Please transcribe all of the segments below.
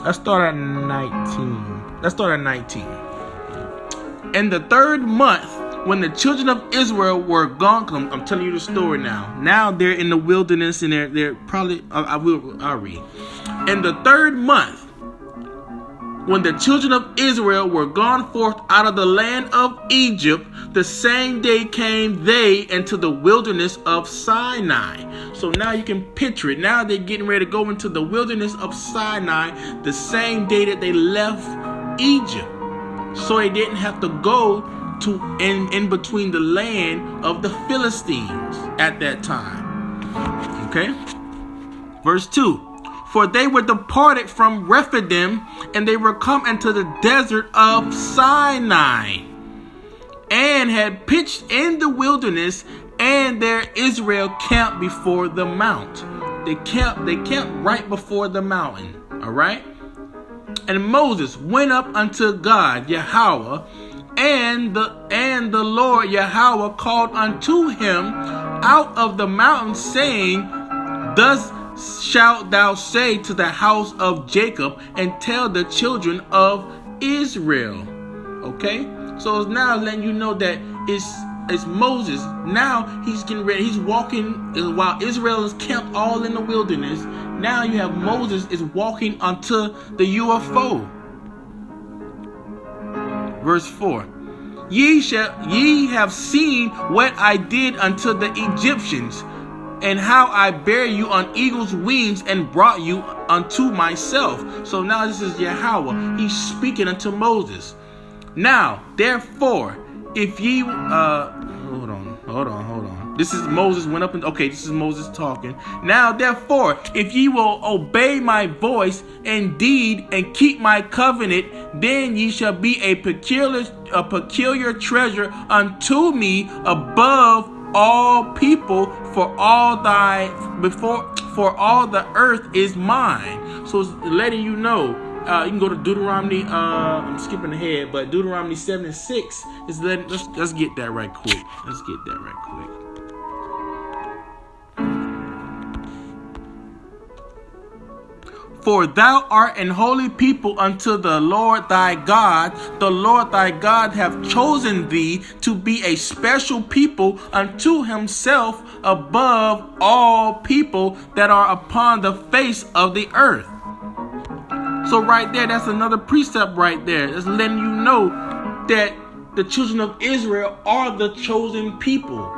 Let's start at 19. Let's start at 19. In the third month, when the children of Israel were gone, I'm telling you the story now. Now they're in the wilderness, and they're probably, I'll read. In the third month, when the children of Israel were gone forth out of the land of Egypt, the same day came they into the wilderness of Sinai. So now you can picture it. Now they're getting ready to go into the wilderness of Sinai the same day that they left Egypt. So they didn't have to go to in between the land of the Philistines at that time. Okay? Verse 2. For they were departed from Rephidim, and they were come into the desert of Sinai, and had pitched in the wilderness, and there Israel camped before the mount. They camped right before the mountain. All right? And Moses went up unto God, Yahweh, and the Lord Yahweh called unto him out of the mountain, saying, Thus shalt thou say to the house of Jacob, and tell the children of Israel. Okay? So it's now letting you know that it's Moses. Now he's getting ready. He's walking while Israel is camped all in the wilderness. Now you have Moses is walking onto the UFO. Verse 4. Ye have seen what I did unto the Egyptians, and how I bare you on eagle's wings and brought you unto myself. So now this is Yahweh. He's speaking unto Moses. Now, therefore, if ye hold on. This is Moses went up and this is Moses talking. Now, therefore, if ye will obey my voice indeed and keep my covenant, then ye shall be a peculiar treasure unto me above all people, for all the earth is mine. So it's letting you know. You can go to Deuteronomy. I'm skipping ahead, but Deuteronomy 7:6 is letting. Let's get that right quick. For thou art an holy people unto the Lord thy God. The Lord thy God hath chosen thee to be a special people unto himself above all people that are upon the face of the earth. So right there, that's another precept right there. That's letting you know that the children of Israel are the chosen people.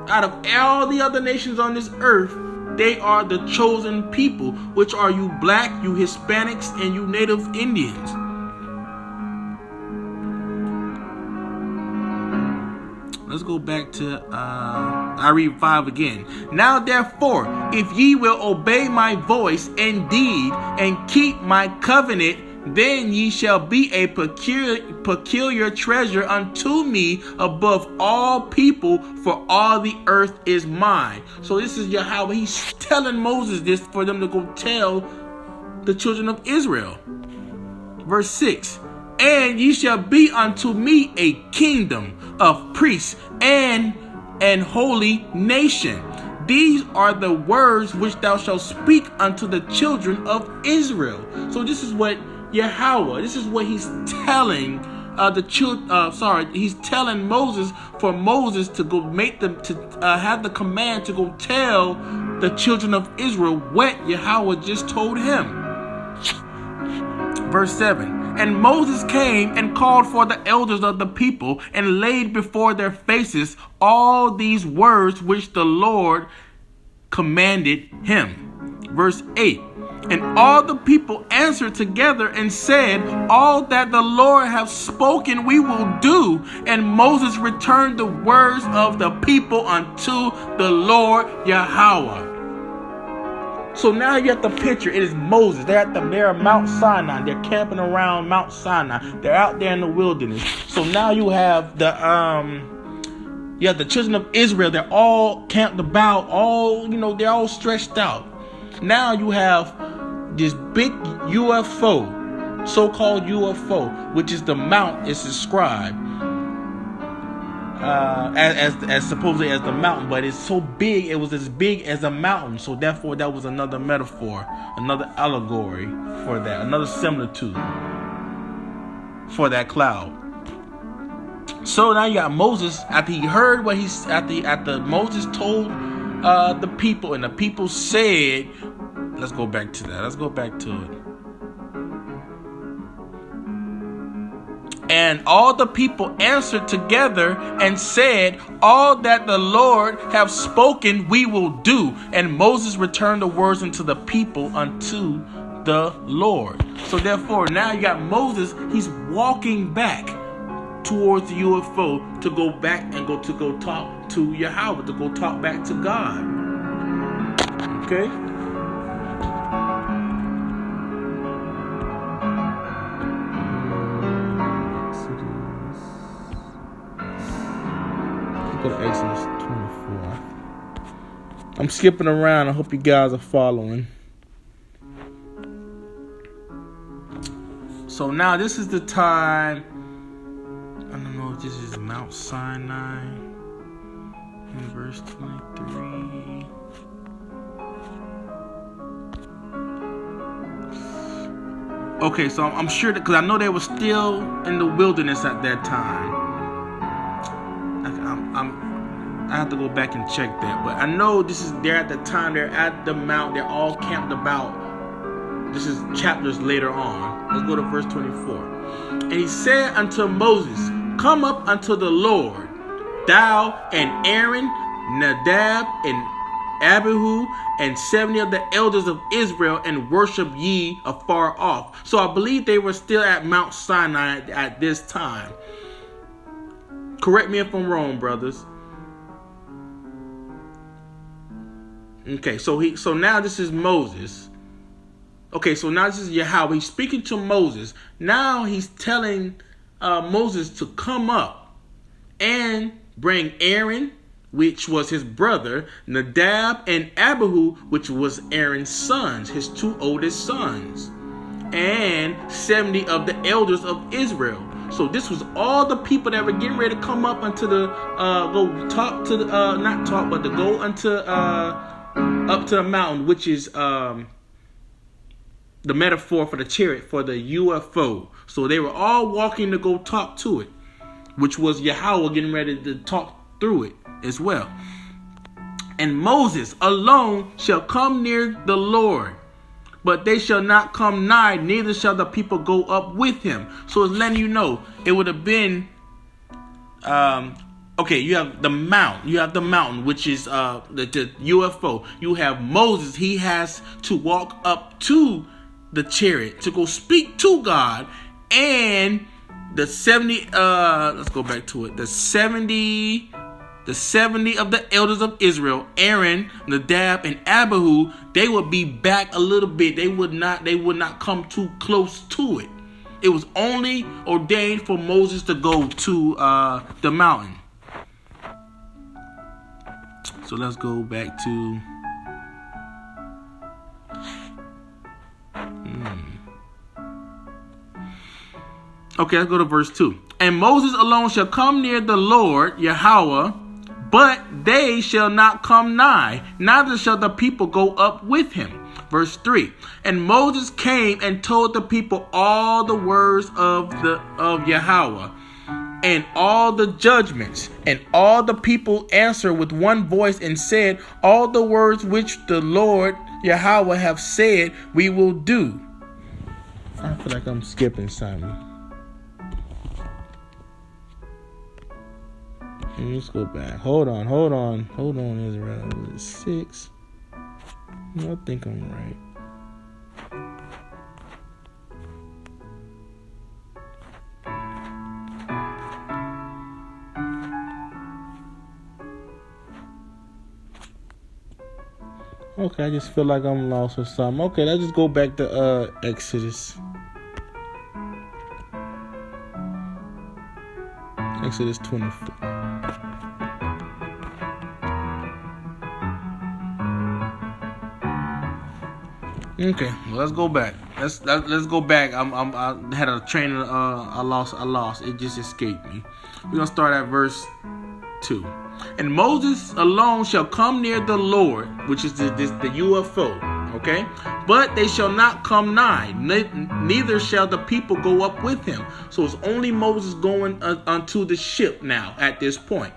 Out of all the other nations on this earth, they are the chosen people, which are you black, you Hispanics, and you Native Indians. Let's go back to, I read 5 again. Now therefore, if ye will obey my voice indeed and keep my covenant, then ye shall be a peculiar treasure unto me above all people, for all the earth is mine. So this is Yahweh. He's telling Moses this for them to go tell the children of Israel. Verse 6. And ye shall be unto me a kingdom of priests and an holy nation. These are the words which thou shalt speak unto the children of Israel. So this is what Yahweh, this is what he's telling he's telling Moses, for Moses to go make them to have the command to go tell the children of Israel what Yahweh just told him. Verse 7. And Moses came and called for the elders of the people and laid before their faces all these words which the Lord commanded him. Verse 8. And all the people answered together and said, all that the Lord hath spoken we will do. And Moses returned the words of the people unto the Lord Yahweh. So now you have the picture. It is Moses. They're at Mount Sinai. They're camping around Mount Sinai. They're out there in the wilderness. So now you have the children of Israel. They're all camped about. They're all stretched out. Now you have this big UFO, so-called UFO, which is the mount is described. as supposedly as the mountain, but it's so big, it was as big as a mountain. So therefore, that was another metaphor, another allegory for that, another similitude for that cloud. So now you got Moses, after he heard what after Moses told the people, and the people said, let's go back to that. Let's go back to it. And all the people answered together and said, all that the Lord have spoken we will do. And Moses returned the words unto the people unto the Lord. So therefore, now you got Moses, he's walking back towards the UFO to go back and go talk to Yahweh, to go talk back to God. Okay? Go to Exodus 24. I'm skipping around. I hope you guys are following. So now this is the time. I don't know if this is Mount Sinai in verse 23. Okay, so I'm sure that, because I know they were still in the wilderness at that time. I have to go back and check that, but I know they're at the time, they're at the mount, they're all camped about. This is chapters later on. Let's go to verse 24. And he said unto Moses, come up unto the Lord, thou and Aaron, Nadab and Abihu, and 70 of the elders of Israel, and worship ye afar off. So I believe they were still at Mount Sinai at this time. Correct me if I'm wrong, brothers. Okay, so now this is Moses. Okay, so now this is Yahweh. He's speaking to Moses. Now he's telling Moses to come up and bring Aaron, which was his brother, Nadab, and Abihu, which was Aaron's sons, his two oldest sons, and 70 of the elders of Israel. So this was all the people that were getting ready to come up unto the go talk to the not talk, but to go unto up to the mountain, which is the metaphor for the chariot, for the UFO. So they were all walking to go talk to it, which was Yahweh getting ready to talk through it as well. And Moses alone shall come near the Lord, but they shall not come nigh, neither shall the people go up with him. So it's letting you know it would have been okay, you have the mount. You have the mountain, which is the UFO. You have Moses. He has to walk up to the chariot to go speak to God. And the 70, let's go back to it. The 70 of the elders of Israel, Aaron, Nadab, and Abihu, they would be back a little bit. They would not come too close to it. It was only ordained for Moses to go to the mountain. So let's go back to okay, let's go to verse 2. And Moses alone shall come near the Lord, Yahweh, but they shall not come nigh, neither shall the people go up with him. Verse 3. And Moses came and told the people all the words of Yahweh, and all the judgments. And all the people answered with one voice and said, all the words which the Lord Yahweh have said, we will do. I feel like I'm skipping something. Let's go back. Hold on, Israel. Was it 6? No, I think I'm right. Okay, I just feel like I'm lost or something. Okay, let's just go back to Exodus. Exodus 24. Okay, well, let's go back. Let's go back. I had a train. I lost. It just escaped me. We're gonna start at verse 2. And Moses alone shall come near the Lord, which is the UFO, okay? But they shall not come nigh, neither shall the people go up with him. So it's only Moses going unto the ship now at this point.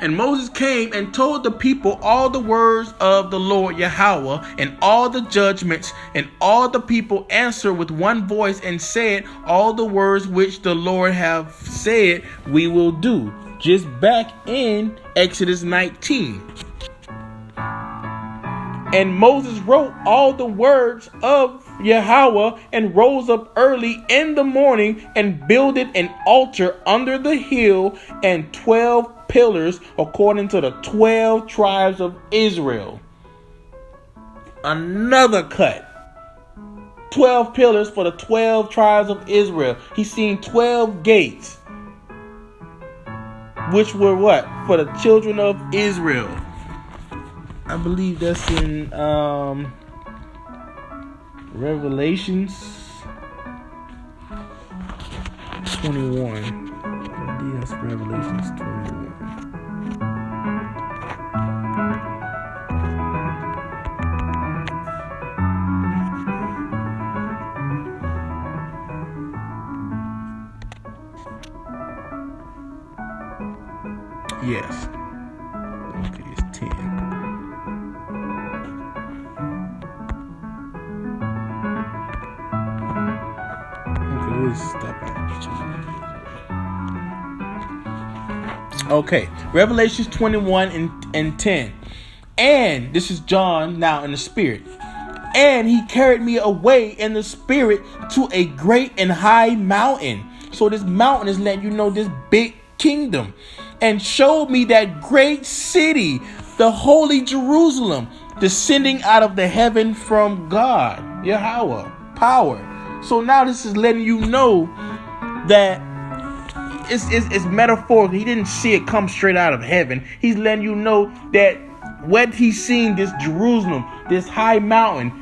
And Moses came and told the people all the words of the Lord Yahweh and all the judgments, and all the people answered with one voice and said, all the words which the Lord have said we will do. Just back in Exodus 19. And Moses wrote all the words of Yahweh and rose up early in the morning and builded an altar under the hill and 12 pillars according to the 12 tribes of Israel. Another cut. 12 pillars for the 12 tribes of Israel. He's seen 12 gates, which were what? For the children of Israel. I believe that's in Revelations 21. I believe that's Revelations 21. Yes. Okay, it's 10. Okay, Revelations 21 and 10. And this is John now in the spirit. And he carried me away in the spirit to a great and high mountain. So this mountain is letting you know this big kingdom. And showed me that great city, the holy Jerusalem, descending out of the heaven from God, Yahweh, power. So now this is letting you know that it's metaphorical. He didn't see it come straight out of heaven. He's letting you know that what he's seen, this Jerusalem, this high mountain,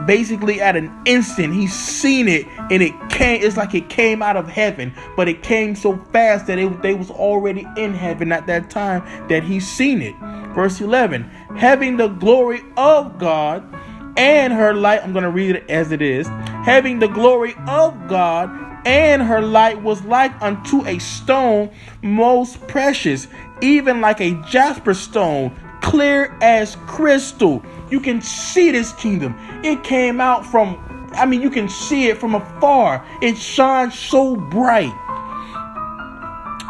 basically at an instant, he's seen it, and it's like it came out of heaven, but it came so fast that they was already in heaven at that time that he's seen it. Verse 11, having the glory of God and her light. I'm going to read it as it is. Having the glory of God, and her light was like unto a stone most precious, even like a jasper stone, clear as crystal. You can see this kingdom. It came out you can see it from afar. It shines so bright.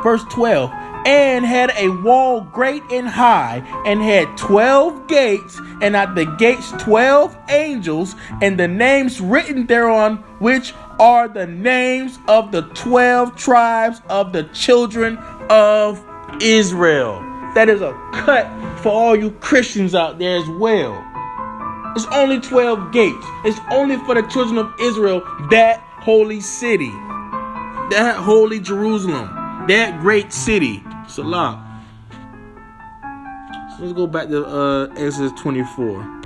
Verse 12, and had a wall great and high, and had 12 gates, and at the gates 12 angels, and the names written thereon, which are the names of the 12 tribes of the children of Israel. That is a cut for all you Christians out there as well. It's only 12 gates. It's only for the children of Israel, that holy city, that holy Jerusalem, that great city. Salah. So let's go back to Exodus 24.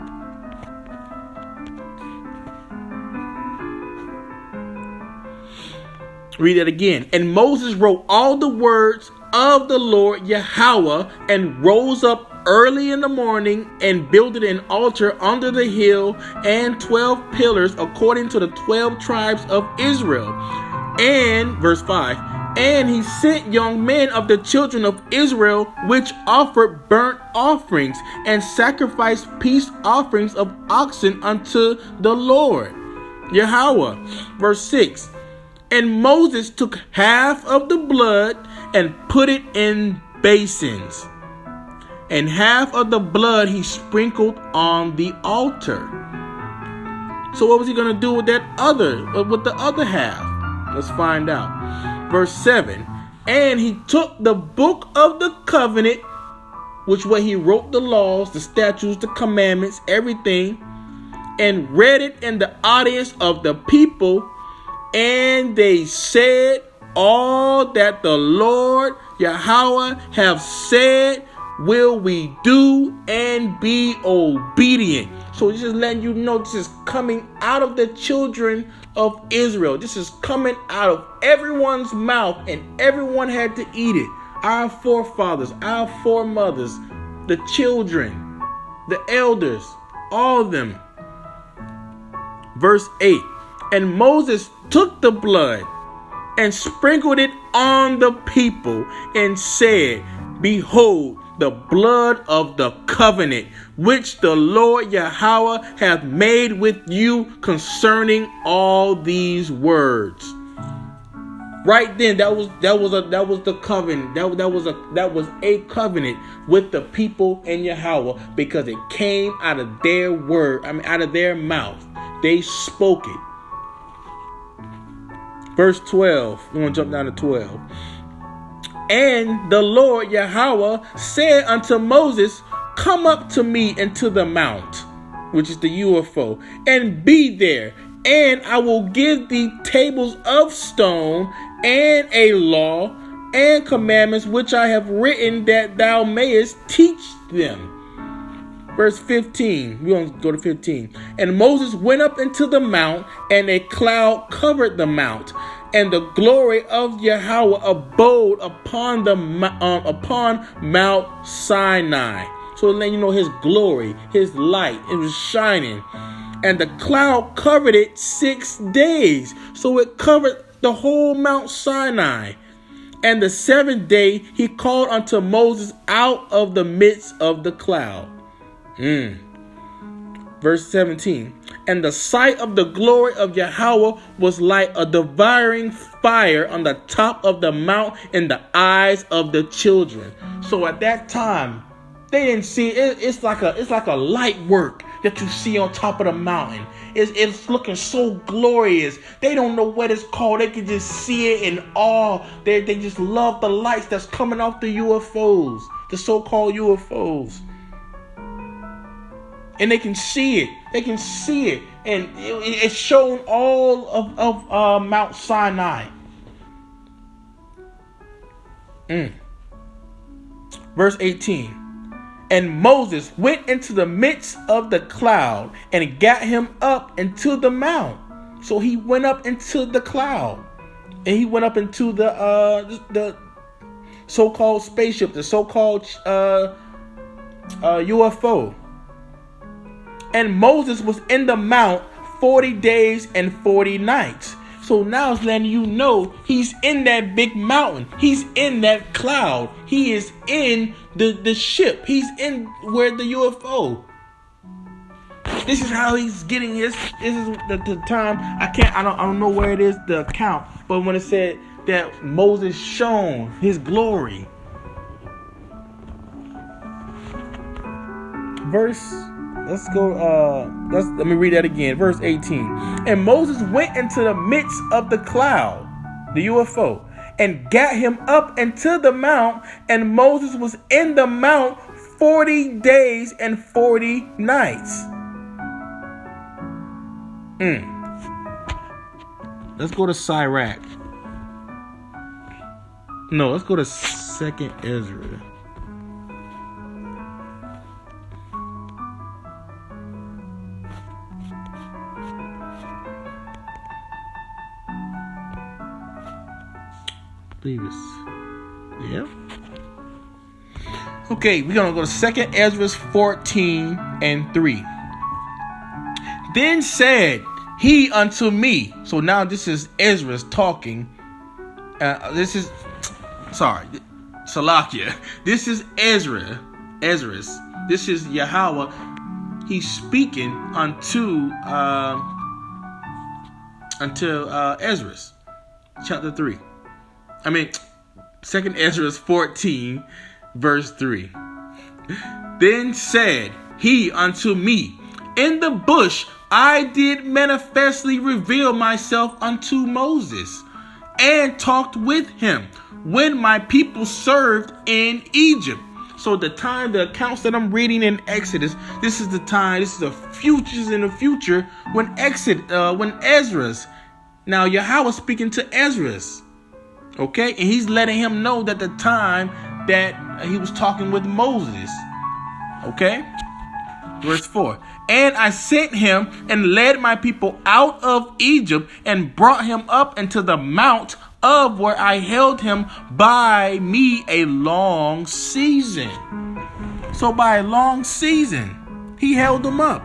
Read it again. And Moses wrote all the words of the Lord Yahweh, and rose up early in the morning and builded an altar under the hill and 12 pillars according to the 12 tribes of Israel. And verse 5, and he sent young men of the children of Israel, which offered burnt offerings and sacrificed peace offerings of oxen unto the Lord Yahweh. Verse 6, and Moses took half of the blood and put it in basins, and half of the blood he sprinkled on the altar. So what was he going to do with the other half? Let's find out. Verse 7, and he took the book of the covenant, which where he wrote the laws, the statutes, the commandments, everything, and read it in the audience of the people. And they said, all that the Lord Yahweh have said will we do, and be obedient. So this is letting you know this is coming out of the children of Israel. This is coming out of everyone's mouth, and everyone had to eat it. our forefathers, our foremothers, the children, the elders, all of them. Verse 8. And Moses took the blood and sprinkled it on the people and said, Behold, the blood of the covenant which the Lord Yahweh hath made with you concerning all these words. Right then, that was the covenant. That was a covenant with the people and Yahweh, because it came out of their word. Out of their mouth. They spoke it. Verse 12. We're going to jump down to 12. And the Lord Yahweh said unto Moses, Come up to me into the mount, which is the UFO, and be there, and I will give thee tables of stone and a law and commandments which I have written, that thou mayest teach them. Verse 15. We're going to go to 15. And Moses went up into the mount, and a cloud covered the mount, and the glory of Yahweh abode upon Mount Sinai. So then you know his glory, his light, it was shining. And the cloud covered it 6 days. So it covered the whole Mount Sinai. And the 7th day he called unto Moses out of the midst of the cloud. Verse 17. And the sight of the glory of Yahweh was like a devouring fire on the top of the mount in the eyes of the children. So at that time, they didn't see it. It's like a light work that you see on top of the mountain. It's looking so glorious. They don't know what it's called. They can just see it in awe. They just love the lights that's coming off the UFOs, the so-called UFOs. And they can see it. They can see it. And it's shown all of Mount Sinai. Verse 18. And Moses went into the midst of the cloud and got him up into the mount. So he went up into the cloud. And he went up into the so-called spaceship, the so-called UFO. And Moses was in the mount 40 days and 40 nights. So now it's letting you know he's in that big mountain. He's in that cloud. He is in the ship. He's in where the UFO. This is how he's getting his. This is the time. I don't know where it is, the account. But when it said that Moses shone his glory. Let's go. Let me read that again. Verse 18. And Moses went into the midst of the cloud, the UFO, and got him up into the mount. And Moses was in the mount 40 days and 40 nights. Let's go to Sirach. No, let's go to 2nd Ezra. Yeah. Okay, we're gonna go to 2nd Ezra 14 and 3. Then said he unto me. So now this is Ezra talking. Salakia. This is Ezra. This is Yahweh. He's speaking unto Ezra, chapter 3. 2nd Ezra 14, verse 3. Then said he unto me, In the bush I did manifestly reveal myself unto Moses, and talked with him, when my people served in Egypt. So the accounts that I'm reading in Exodus, this is the futures in the future when Ezra's. Now Yahweh speaking to Ezra's. Okay, and he's letting him know that the time that he was talking with Moses. Okay, verse 4. And I sent him and led my people out of Egypt and brought him up into the mount of where I held him by me a long season. So by a long season, he held them up.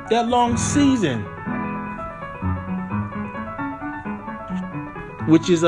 That long season, which is